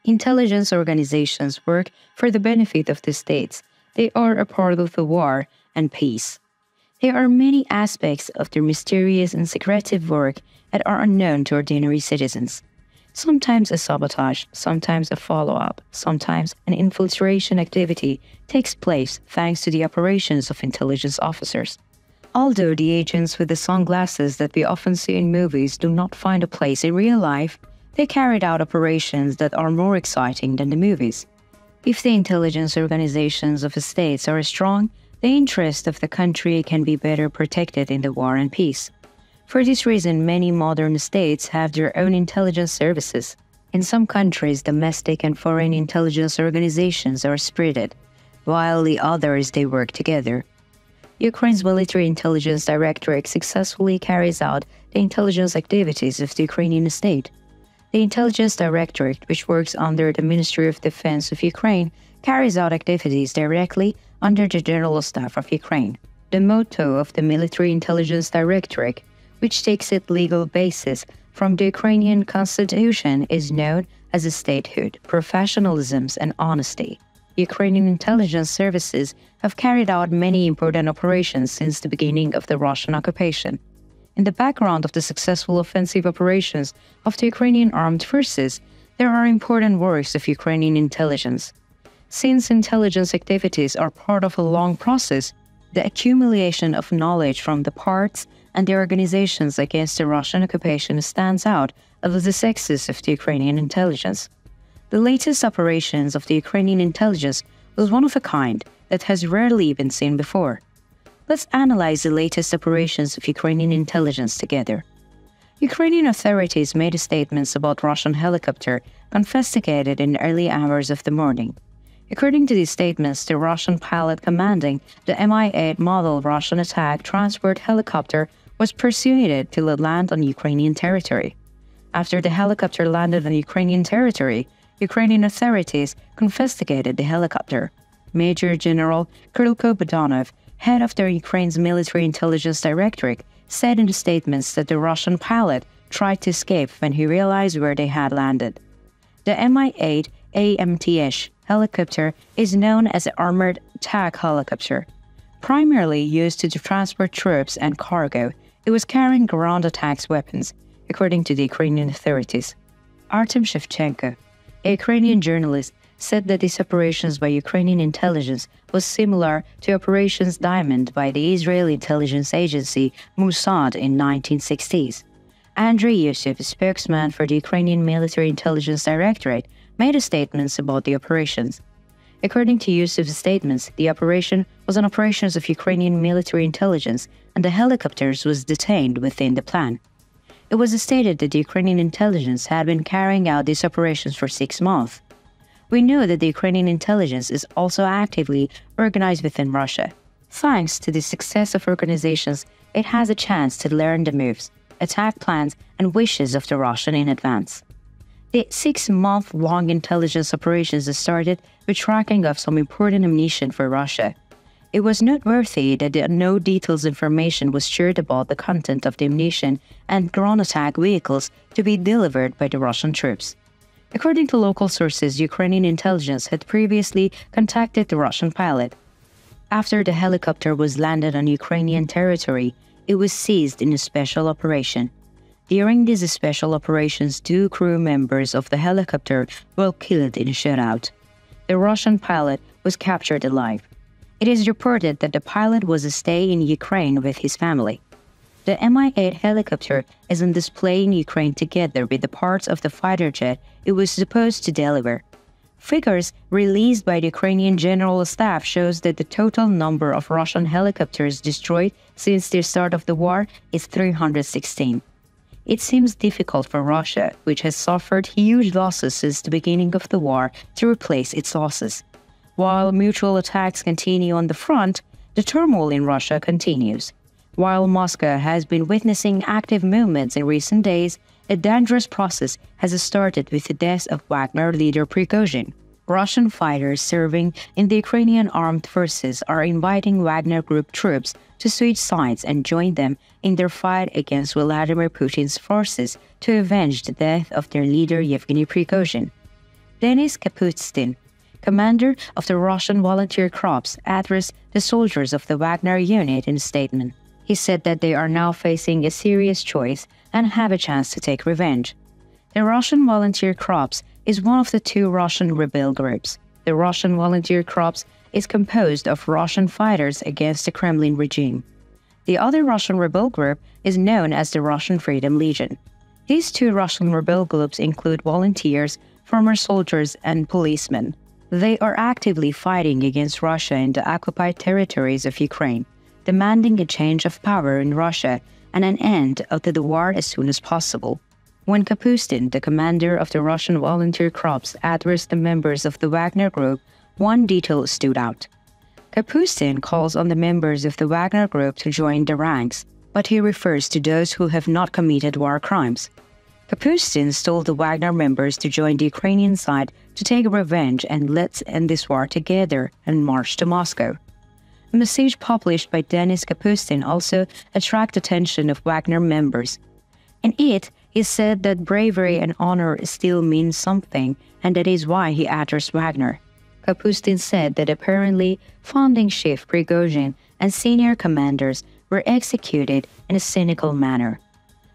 Intelligence organizations work for the benefit of the states. They are a part of the war and peace. There are many aspects of their mysterious and secretive work that are unknown to ordinary citizens. Sometimes a sabotage, sometimes a follow-up, sometimes an infiltration activity takes place thanks to the operations of intelligence officers. Although the agents with the sunglasses that we often see in movies do not find a place in real life, they carried out operations that are more exciting than the movies. If the intelligence organizations of the states are strong, the interests of the country can be better protected in the war and peace. For this reason, many modern states have their own intelligence services. In some countries, domestic and foreign intelligence organizations are spread, while the others they work together. Ukraine's military intelligence directorate successfully carries out the intelligence activities of the Ukrainian state. The Intelligence Directorate, which works under the Ministry of Defense of Ukraine, carries out activities directly under the General Staff of Ukraine. The motto of the Military Intelligence Directorate, which takes its legal basis from the Ukrainian constitution, is known as statehood, professionalism, and honesty. Ukrainian intelligence services have carried out many important operations since the beginning of the Russian occupation. In the background of the successful offensive operations of the Ukrainian armed forces, there are important works of Ukrainian intelligence. Since intelligence activities are part of a long process, the accumulation of knowledge from the parts and the organizations against the Russian occupation stands out as the success of the Ukrainian intelligence. The latest operations of the Ukrainian intelligence was one of a kind that has rarely been seen before. Let's analyze the latest operations of Ukrainian intelligence together. Ukrainian authorities made statements about Russian helicopter confiscated in the early hours of the morning. According to these statements, the Russian pilot commanding the Mi-8 model Russian attack transport helicopter was persuaded to land on Ukrainian territory. After the helicopter landed on Ukrainian territory, Ukrainian authorities confiscated the helicopter. Major General Krylo Bodanov, head of the Ukraine's Military Intelligence Directorate, said in the statements that the Russian pilot tried to escape when he realized where they had landed. The Mi-8 AMTH helicopter is known as an armored attack helicopter. Primarily used to transport troops and cargo, it was carrying ground attacks weapons, according to the Ukrainian authorities. Artem Shevchenko, a Ukrainian journalist, said that these operations by Ukrainian intelligence was similar to Operations Diamond by the Israeli intelligence agency Mossad in 1960s. Andrei Yusuf, a spokesman for the Ukrainian Military Intelligence Directorate, made statements about the operations. According to Yusuf's statements, the operation was an operation of Ukrainian military intelligence and the helicopters was detained within the plan. It was stated that the Ukrainian intelligence had been carrying out these operations for 6 months. We know that the Ukrainian intelligence is also actively organized within Russia. Thanks to the success of organizations, it has a chance to learn the moves, attack plans, and wishes of the Russian in advance. The 6-month-long intelligence operations started with tracking of some important ammunition for Russia. It was noteworthy that no details information was shared about the content of the ammunition and ground attack vehicles to be delivered by the Russian troops. According to local sources, Ukrainian intelligence had previously contacted the Russian pilot. After the helicopter was landed on Ukrainian territory, it was seized in a special operation. During these special operations, 2 crew members of the helicopter were killed in a shootout. The Russian pilot was captured alive. It is reported that the pilot was staying in Ukraine with his family. The Mi-8 helicopter is on display in Ukraine together with the parts of the fighter jet it was supposed to deliver. Figures released by the Ukrainian General Staff shows that the total number of Russian helicopters destroyed since the start of the war is 316. It seems difficult for Russia, which has suffered huge losses since the beginning of the war, to replace its losses. While mutual attacks continue on the front, the turmoil in Russia continues. While Moscow has been witnessing active movements in recent days, a dangerous process has started with the death of Wagner leader Prigozhin. Russian fighters serving in the Ukrainian armed forces are inviting Wagner Group troops to switch sides and join them in their fight against Vladimir Putin's forces to avenge the death of their leader Yevgeny Prigozhin. Denis Kapustin, commander of the Russian volunteer corps, addressed the soldiers of the Wagner unit in a statement. He said that they are now facing a serious choice and have a chance to take revenge. The Russian volunteer corps is one of the two Russian rebel groups. The Russian volunteer corps is composed of Russian fighters against the Kremlin regime. The other Russian rebel group is known as the Russian Freedom Legion. These two Russian rebel groups include volunteers, former soldiers, and policemen. They are actively fighting against Russia in the occupied territories of Ukraine, demanding a change of power in Russia and an end to the war as soon as possible. When Kapustin, the commander of the Russian volunteer corps, addressed the members of the Wagner Group, one detail stood out. Kapustin calls on the members of the Wagner Group to join the ranks, but he refers to those who have not committed war crimes. Kapustin told the Wagner members to join the Ukrainian side to take revenge and let's end this war together and march to Moscow. A message published by Denis Kapustin also attracted attention of Wagner members. In it, he said that bravery and honor still means something, and that is why he addressed Wagner. Kapustin said that apparently founding chief Prigozhin and senior commanders were executed in a cynical manner.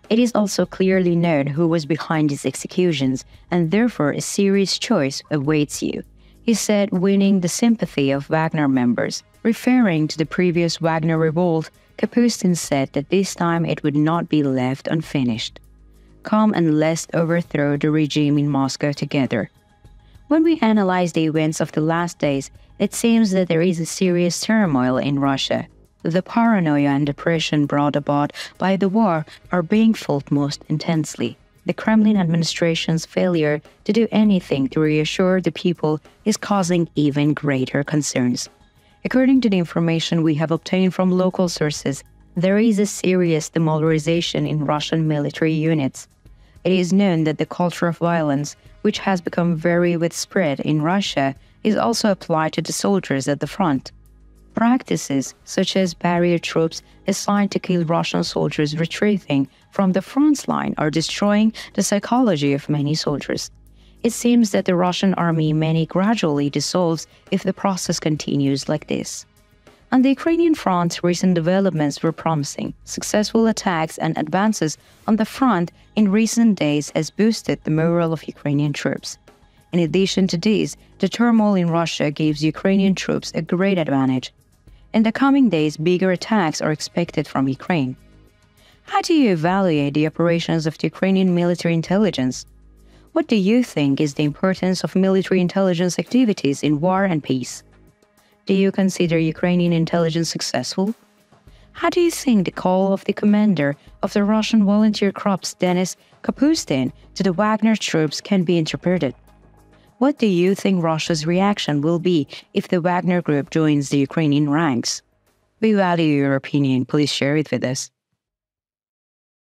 It is also clearly known who was behind these executions, and therefore a serious choice awaits you, he said, winning the sympathy of Wagner members. Referring to the previous Wagner revolt, Kapustin said that this time it would not be left unfinished. Come and let's overthrow the regime in Moscow together. When we analyze the events of the last days, it seems that there is a serious turmoil in Russia. The paranoia and depression brought about by the war are being felt most intensely. The Kremlin administration's failure to do anything to reassure the people is causing even greater concerns. According to the information we have obtained from local sources, there is a serious demoralization in Russian military units. It is known that the culture of violence, which has become very widespread in Russia, is also applied to the soldiers at the front. Practices such as barrier troops assigned to kill Russian soldiers retreating from the front line are destroying the psychology of many soldiers. It seems that the Russian army may gradually dissolve if the process continues like this. On the Ukrainian front, recent developments were promising. Successful attacks and advances on the front in recent days has boosted the morale of Ukrainian troops. In addition to this, the turmoil in Russia gives Ukrainian troops a great advantage. In the coming days, bigger attacks are expected from Ukraine. How do you evaluate the operations of the Ukrainian military intelligence? What do you think is the importance of military intelligence activities in war and peace? Do you consider Ukrainian intelligence successful? How do you think the call of the commander of the Russian volunteer corps, Denis Kapustin, to the Wagner troops can be interpreted? What do you think Russia's reaction will be if the Wagner group joins the Ukrainian ranks? We value your opinion. Please share it with us.